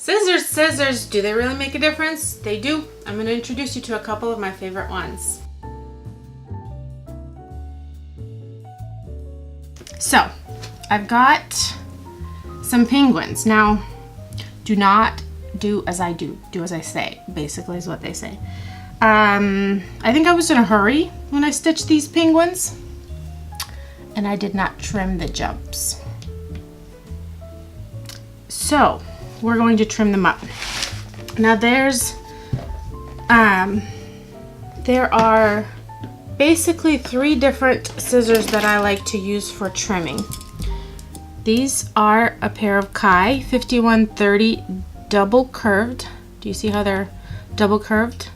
Scissors, scissors, do they really make a difference? They do. I'm going to introduce you to a couple of my favorite ones. So, I've got some penguins. Now, do not do as I do. Do as I say, basically is what they say. I think I was in a hurry when I stitched these penguins, and I did not trim the jumps. So, we're going to trim them up. Now there are basically 3 different scissors that I like to use for trimming. These are a pair of Kai 5130 double curved. Do you see how they're double curved?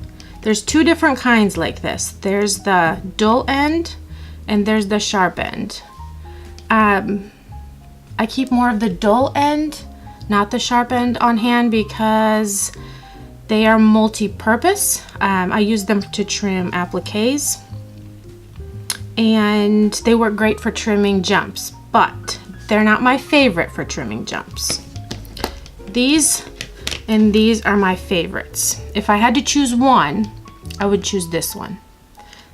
There's 2 different kinds like this. There's the dull end and there's the sharp end. I keep more of the dull end, not the sharp end, on hand because they are multi-purpose. I use them to trim appliques, and they work great for trimming jumps, but they're not my favorite for trimming jumps. These and these are my favorites. If I had to choose one, I would choose this one.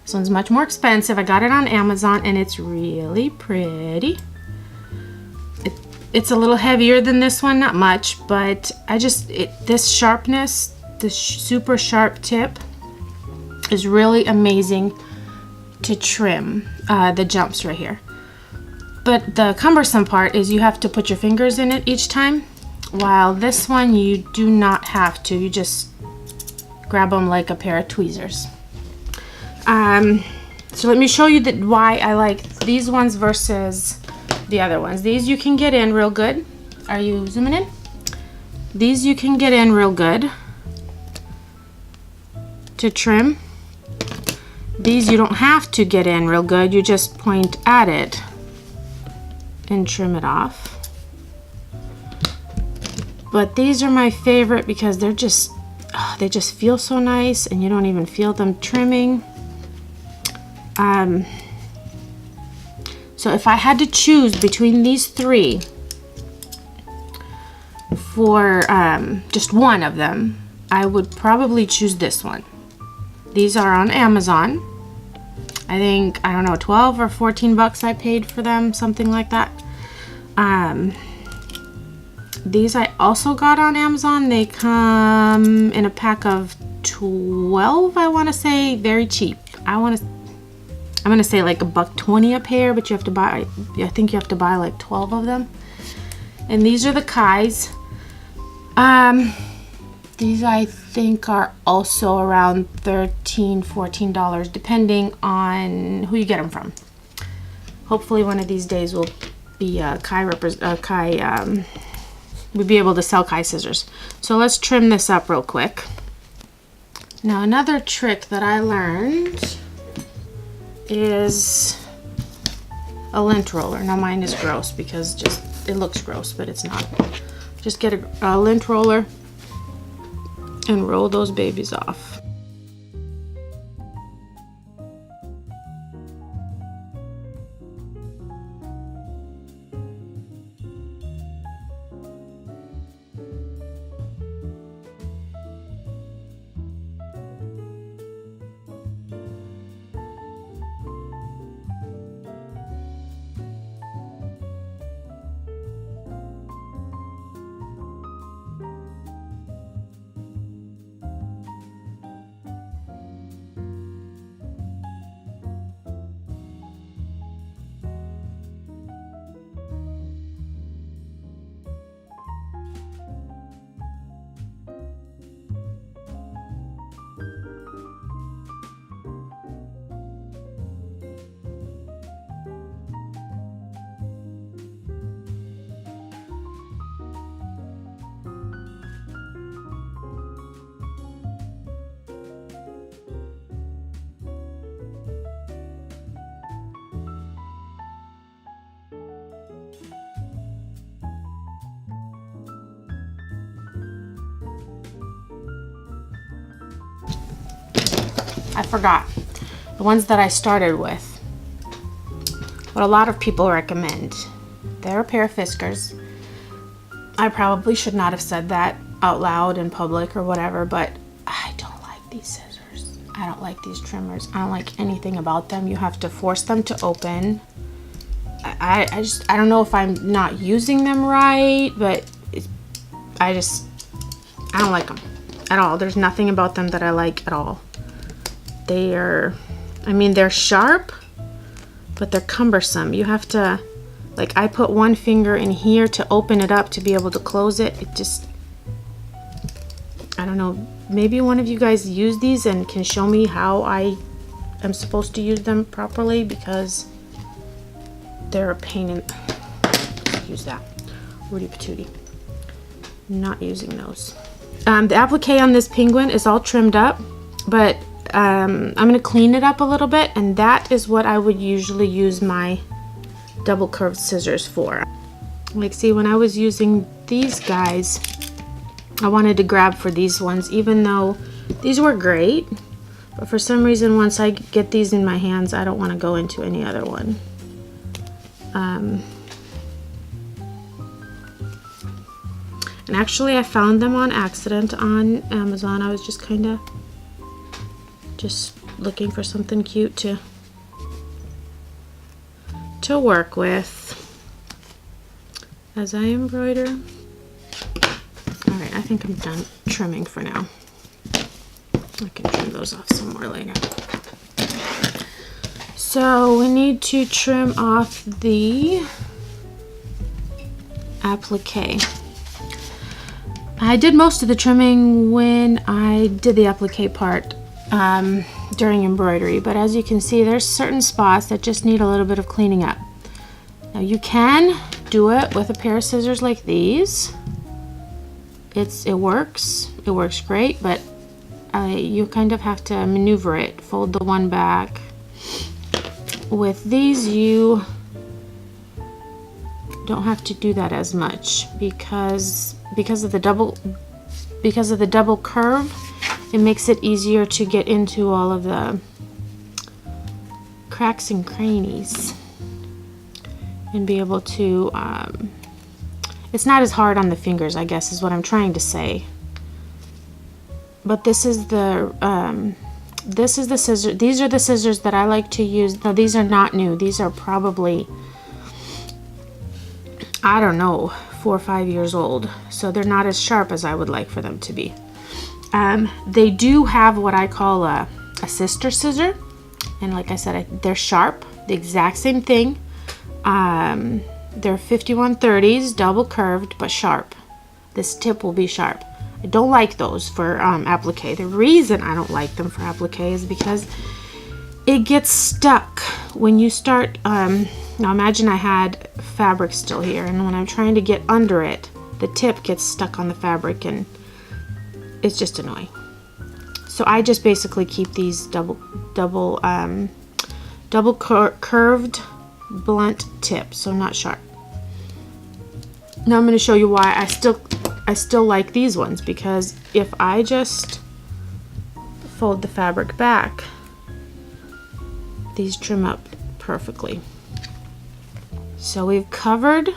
This one's much more expensive. I got it on Amazon and it's really pretty. It's a little heavier than this one, not much, but this sharpness, this super sharp tip is really amazing to trim the jumps right here. But the cumbersome part is you have to put your fingers in it each time, while this one you do not have to. You just grab them like a pair of tweezers. So let me show you why I like these ones versus the other ones. These you can get in real good. Are you zooming in? These you can get in real good to trim. These you don't have to get in real good. You just point at it and trim it off. But these are my favorite because they just feel so nice and you don't even feel them trimming. So if I had to choose between these 3 for just one of them, I would probably choose this one. These are on Amazon. I think, I don't know, 12 or 14 bucks I paid for them, something like that. These I also got on Amazon. They come in a pack of 12, I want to say, very cheap. I'm gonna say like $1.20 a pair, but you have to buy, I think you have to buy like 12 of them. And these are the Kais. These I think are also around $13, $14, depending on who you get them from. Hopefully one of these days will be we'll be able to sell Kai scissors. So let's trim this up real quick. Now another trick that I learned is a lint roller. Now mine is gross because it looks gross, but it's not. Just get a lint roller and roll those babies off. I forgot the ones that I started with. What a lot of people recommend. They're a pair of Fiskars. I probably should not have said that. out loud in public or whatever, but I don't like these scissors. I don't like these trimmers. I don't like anything about them. You have to force them to open. I don't know if I'm not using them right, but I don't like them at all. There's nothing about them that I like at all. They're sharp, but they're cumbersome. You have to, like, I put one finger in here to open it up to be able to close it. It just, I don't know. Maybe one of you guys use these and can show me how I am supposed to use them properly, because they're a pain in, use that, Rudy Patootie. Not using those. The applique on this penguin is all trimmed up, but I'm gonna clean it up a little bit, and that is what I would usually use my double curved scissors for. Like, see, when I was using these guys, I wanted to grab for these ones, even though these were great, but for some reason, once I get these in my hands, I don't want to go into any other one. And actually, I found them on accident on Amazon. I was just kind of looking for something cute to work with as I embroider. All right, I think I'm done trimming for now. I can trim those off some more later. So we need to trim off the applique. I did most of the trimming when I did the applique part during embroidery, but as you can see, there's certain spots that just need a little bit of cleaning up. Now you can do it with a pair of scissors like these. It works great, but you kind of have to maneuver it, fold the one back. With these, you don't have to do that as much because of the double curve. It makes it easier to get into all of the cracks and crannies and be able to, it's not as hard on the fingers, I guess, is what I'm trying to say. But this is the scissor. These are the scissors that I like to use. Now, these are not new. These are probably, I don't know, 4 or 5 years old. So they're not as sharp as I would like for them to be. They do have what I call a sister scissor, and like I said, they're sharp, the exact same thing. They're 5130s, double curved, but sharp. This tip will be sharp. I don't like those for applique. The reason I don't like them for applique is because it gets stuck when you start. Now imagine I had fabric still here, and when I'm trying to get under it, the tip gets stuck on the fabric, and it's just annoying. So I just basically keep these double curved blunt tip, so not sharp. Now I'm going to show you why I still like these ones, because if I just fold the fabric back, these trim up perfectly. So we've covered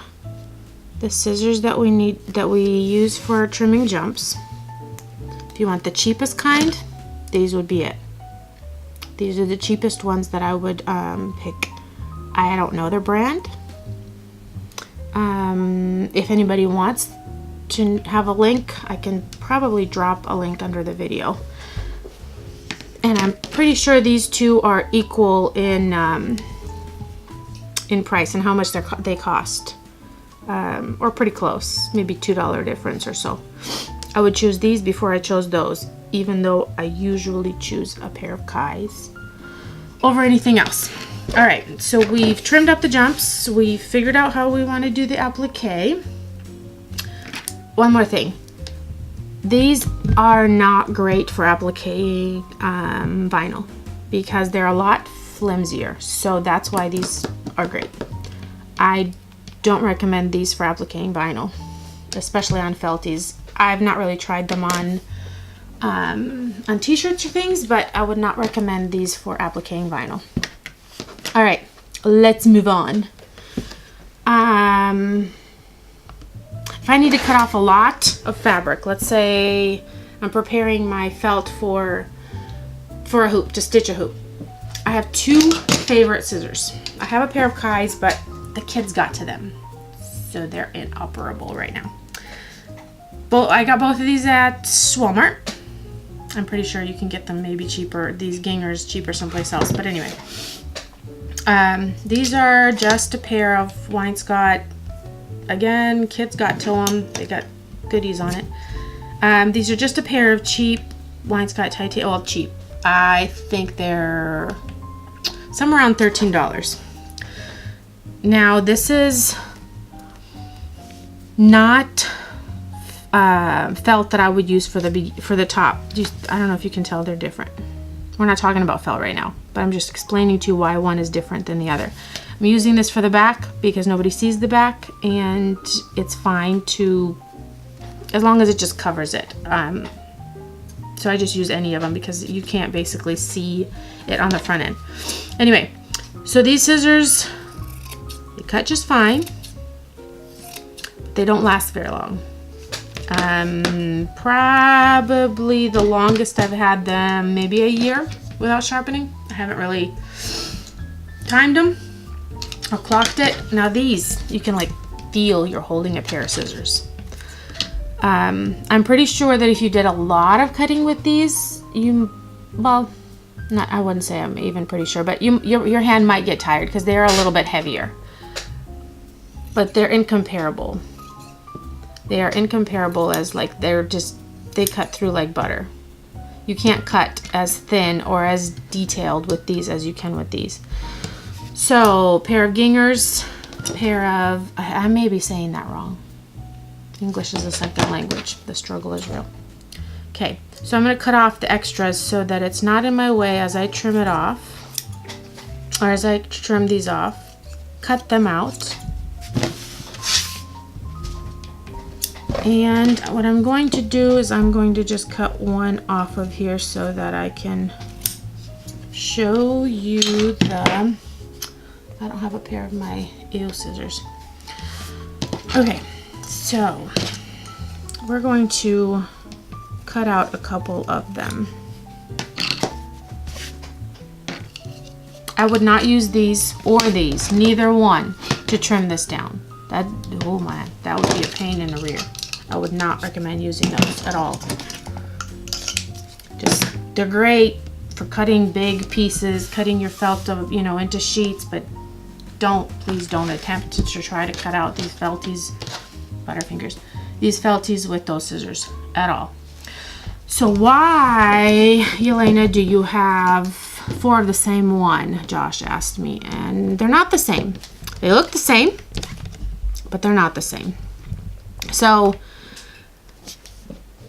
the scissors that we use for trimming jumps. If you want the cheapest kind, these would be it. These are the cheapest ones that I would pick. I don't know their brand. If anybody wants to have a link, I can probably drop a link under the video. And I'm pretty sure these two are equal in price and how much they cost, or pretty close, maybe $2 difference or so. I would choose these before I chose those, even though I usually choose a pair of Kais over anything else. All right, so we've trimmed up the jumps. We figured out how we want to do the applique. One more thing. These are not great for applique vinyl because they're a lot flimsier. So that's why these are great. I don't recommend these for appliquing vinyl, especially on felties. I've not really tried them on t-shirts or things, but I would not recommend these for appliquing vinyl. All right, let's move on. if I need to cut off a lot of fabric, let's say I'm preparing my felt for a hoop, to stitch a hoop. I have two favorite scissors. I have a pair of Kai's, but the kids got to them, so they're inoperable right now. I got both of these at Walmart. I'm pretty sure you can get them maybe cheaper, these Gingers cheaper someplace else, but anyway. These are just a pair of Weinscott. Again, kids got to them. They got goodies on it. These are just a pair of cheap Weinscott titanium. Well, cheap. I think they're somewhere around $13. Now, this is not felt that I would use for the top. I don't know if you can tell they're different. We're not talking about felt right now, but I'm just explaining to you why one is different than the other. I'm using this for the back because nobody sees the back, and it's fine to, as long as it just covers it. So I just use any of them because you can't basically see it on the front end. Anyway, so these scissors, they cut just fine. They don't last very long. Probably the longest I've had them, maybe a year without sharpening. I haven't really timed them or clocked it. Now these, you can like feel you're holding a pair of scissors. I'm pretty sure that if you did a lot of cutting with these, I wouldn't say I'm even pretty sure, but your hand might get tired because they are a little bit heavier. But they're incomparable. They are incomparable as like they cut through like butter. You can't cut as thin or as detailed with these as you can with these. So, pair of Gingers, I may be saying that wrong. English is a second language. The struggle is real. Okay, so I'm going to cut off the extras so that it's not in my way as I trim it off, or as I trim these off. Cut them out. And what I'm going to do is I'm going to just cut one off of here so that I can show you I don't have a pair of my EO scissors. Okay, so we're going to cut out a couple of them. I would not use these or these, neither one, to trim this down. Oh man, that would be a pain in the rear. I would not recommend using those at all. They're great for cutting big pieces, cutting your felt into sheets, but please don't attempt to try to cut out these felties, butterfingers, these felties with those scissors at all. So why, Yelena, do you have 4 of the same one? Josh asked me, and they're not the same. They look the same, but they're not the same. So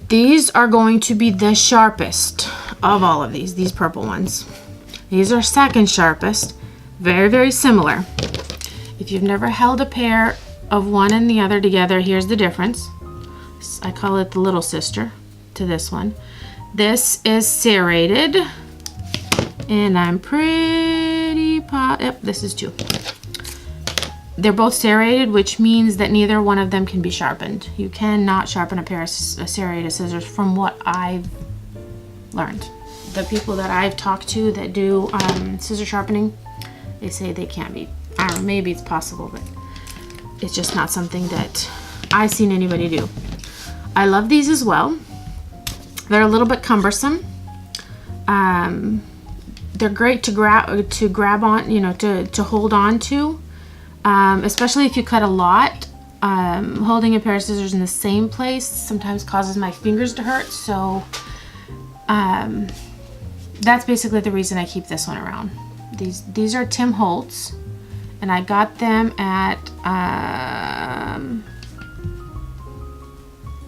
these are going to be the sharpest of all of these purple ones. These are second sharpest, very, very similar. If you've never held a pair of one and the other together, here's the difference. I call it the little sister to this one. This is serrated, and I'm pretty yep, this is 2. They're both serrated, which means that neither one of them can be sharpened. You cannot sharpen a pair of serrated scissors from what I've learned. The people that I've talked to that do scissor sharpening, they say they can't be. I don't know, maybe it's possible, but it's just not something that I've seen anybody do. I love these as well. They're a little bit cumbersome. They're great to grab on, to hold on to. Especially if you cut a lot. Holding a pair of scissors in the same place sometimes causes my fingers to hurt, so that's basically the reason I keep this one around. These are Tim Holtz, and I got them at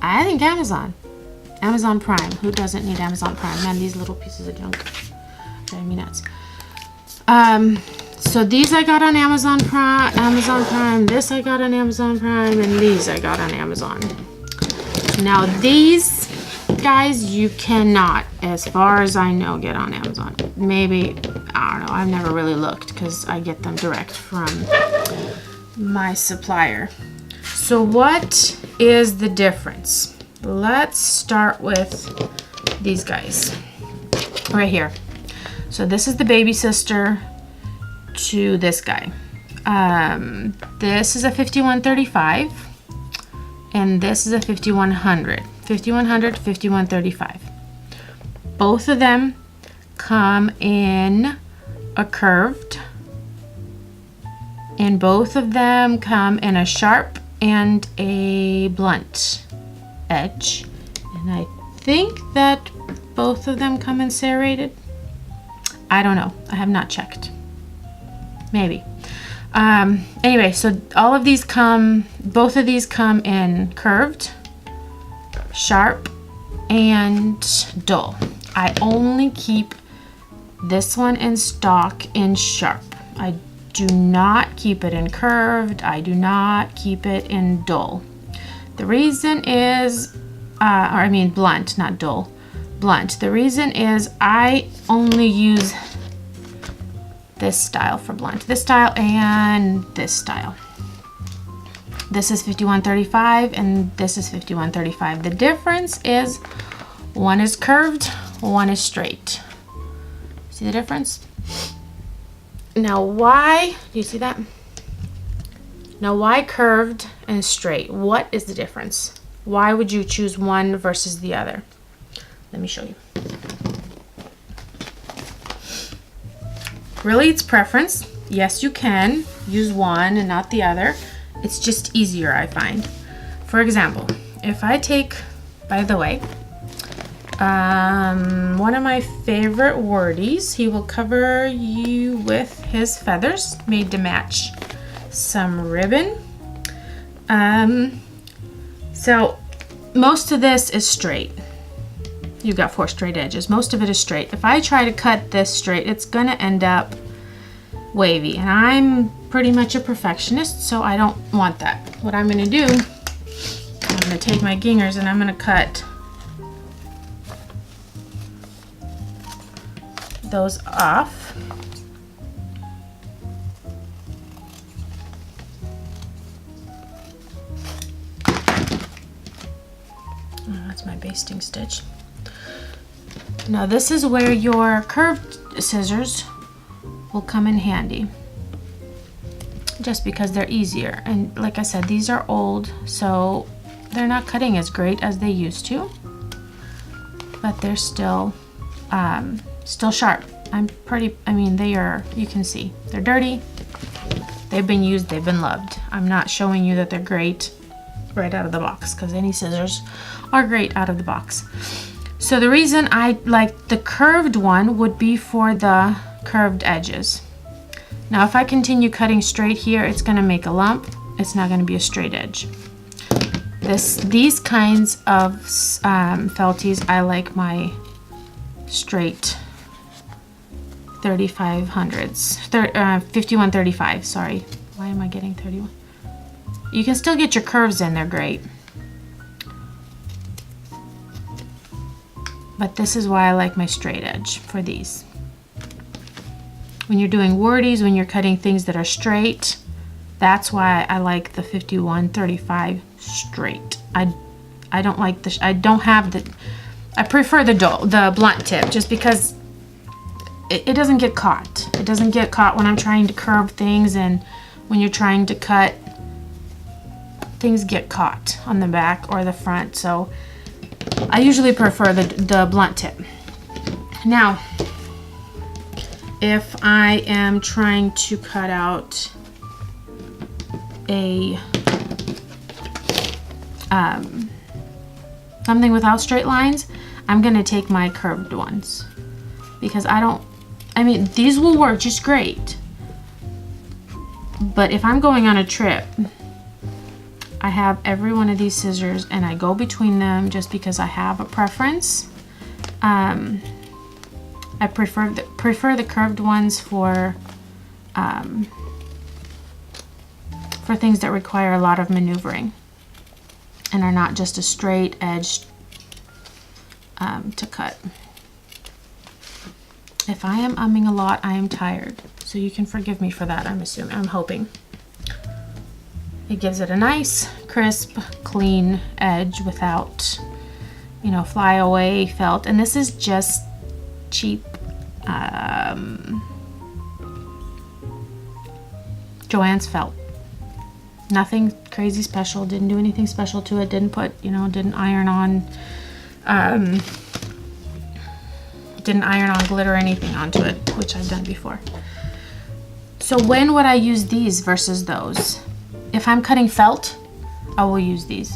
I think Amazon Prime. Who doesn't need Amazon Prime? Man, these little pieces of junk drive me nuts. So these I got on Amazon Prime, this I got on Amazon Prime, and these I got on Amazon. Now these, guys, you cannot, as far as I know, get on Amazon. Maybe, I don't know, I've never really looked because I get them direct from my supplier. So what is the difference? Let's start with these guys right here. So this is the baby sister to this guy. This is a 5135 and this is a 5100. 5100, 5135. Both of them come in a curved, and both of them come in a sharp and a blunt edge. And I think that both of them come in serrated. I don't know. I have not checked. Maybe. Anyway, so all of these both of these come in curved, sharp, and dull. I only keep this one in stock in sharp. I do not keep it in curved. I do not keep it in dull. The reason is, blunt, not dull, blunt. The reason is I only use this style for blunt. This style and this style. This is 5135 and this is 5135. The difference is one is curved, one is straight. See the difference? Now why, do you see that? Now why curved and straight? What is the difference? Why would you choose one versus the other? Let me show you. Really, it's preference. Yes, you can use one and not the other. It's just easier, I find. For example, if I take, by the way, one of my favorite wordies, he will cover you with his feathers made to match some ribbon. So most of this is straight. You've got 4 straight edges. Most of it is straight. If I try to cut this straight, it's gonna end up wavy, and I'm pretty much a perfectionist, so I don't want that. What I'm gonna do, I'm gonna take my gingers and I'm gonna cut those off. Oh, that's my basting stitch. Now this is where your curved scissors will come in handy, just because they're easier. And like I said, these are old, so they're not cutting as great as they used to, but they're still sharp. They are, you can see, they're dirty. They've been used, they've been loved. I'm not showing you that they're great right out of the box, because any scissors are great out of the box. So the reason I like the curved one would be for the curved edges. Now if I continue cutting straight here, it's going to make a lump. It's not going to be a straight edge. These kinds of felties, I like my straight 3500s, 5135, sorry. Why am I getting 31? You can still get your curves in, they're great. But this is why I like my straight edge for these. When you're doing wordies, when you're cutting things that are straight, that's why I like the 5135 straight. I don't like the, I prefer the blunt tip, just because it doesn't get caught. It doesn't get caught when I'm trying to curve things, and when you're trying to cut, things get caught on the back or the front. So I usually prefer the blunt tip. Now, if I am trying to cut out a something without straight lines, I'm gonna take my curved ones, because these will work just great. But if I'm going on a trip, I have every one of these scissors and I go between them just because I have a preference. I prefer the curved ones for things that require a lot of maneuvering and are not just a straight edge to cut. If I am umming a lot, I am tired, so you can forgive me for that. I'm hoping. It gives it a nice crisp, clean edge without, you know, flyaway felt. And this is just cheap Joann's felt. Nothing crazy special. Didn't do anything special to it. Didn't put, you know, didn't iron on glitter or anything onto it, which I've done before. So when would I use these versus those? If I'm cutting felt, I will use these.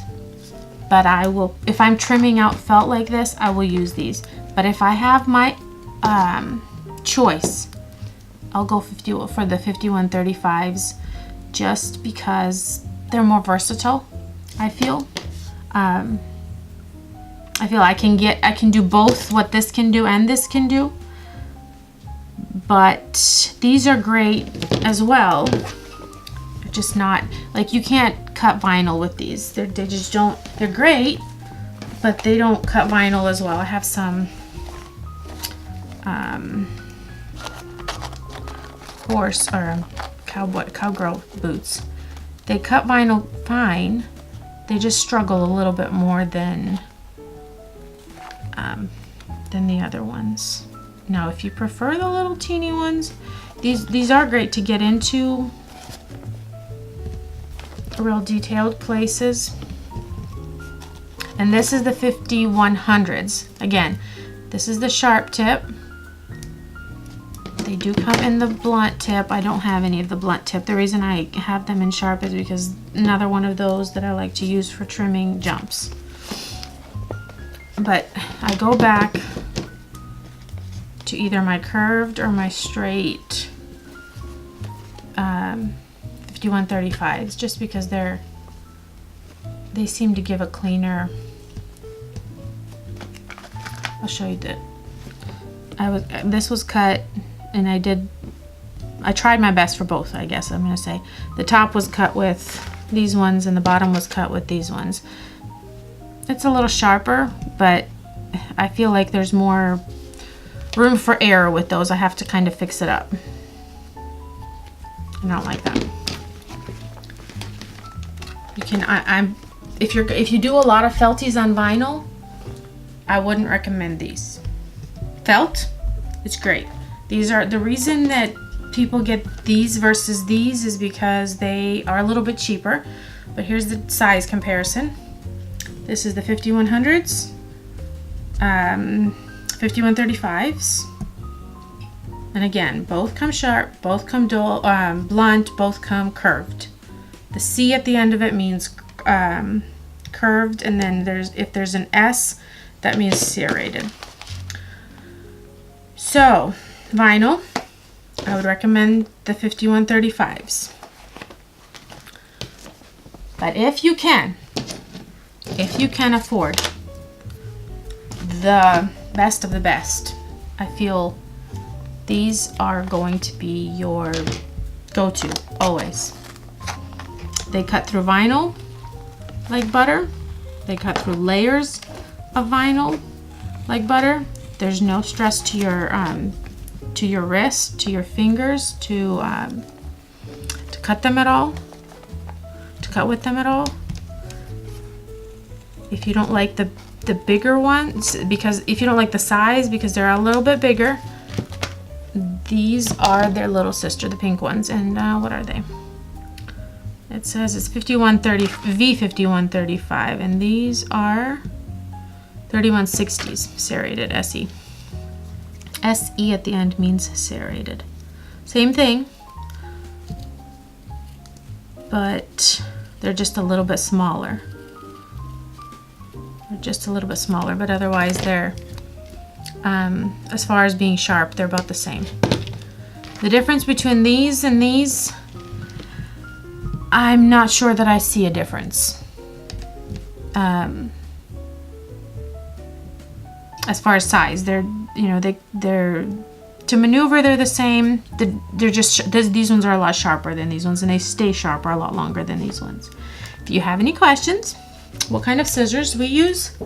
But I will, if I'm trimming out felt like this, I will use these. But if I have my choice, I'll go for the 5135s, just because they're more versatile. I feel I can do both what this can do and this can do. But these are great as well. They're just not, like, you can't cut vinyl with these. They just don't, they're great, but they don't cut vinyl as well. I have some horse or cowgirl boots. They cut vinyl fine. They just struggle a little bit more than the other ones. Now, if you prefer the little teeny ones, these are great to get into real detailed places. And this is the 5100s. Again, this is the sharp tip. They do come in the blunt tip. I don't have any of the blunt tip. The reason I have them in sharp is because another one of those that I like to use for trimming jumps. But I go back to either my curved or my straight 5135s, just because they seem to give a cleaner. I'll show you that. This was cut, and I tried my best for both, I guess I'm gonna say. The top was cut with these ones and the bottom was cut with these ones. It's a little sharper, but I feel like there's more room for error with those. I have to kind of fix it up. I don't like that. You can, if you do a lot of felties on vinyl, I wouldn't recommend these. Felt, it's great. These are, the reason that people get these versus these is because they are a little bit cheaper. But here's the size comparison. This is the 5100s, 5135s, and again, both come sharp, both come dull, blunt, both come curved. The C at the end of it means curved, and then if there's an S, that means serrated. So vinyl, I would recommend the 5135s. But if you can afford the best of the best, I feel these are going to be your go-to always. They cut through vinyl like butter. They cut through layers of vinyl like butter. There's no stress to your wrist, to your fingers, to cut them at all, to cut with them at all. If you don't like the bigger ones, because if you don't like the size, because they're a little bit bigger, these are their little sister, the pink ones. And what are they? It says it's 5135, and these are 3160s, serrated SE. SE at the end means serrated. Same thing, but they're just a little bit smaller. They're just a little bit smaller, but otherwise they're, as far as being sharp, they're about the same. The difference between these and these, I'm not sure that I see a difference. As far as size, they're to maneuver, they're the same. They're just, these ones are a lot sharper than these ones, and they stay sharper a lot longer than these ones. If you have any questions, what kind of scissors we use,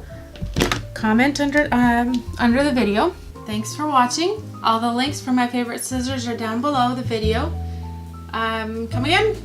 comment under the video. Thanks for watching. All the links for my favorite scissors are down below the video. Come again.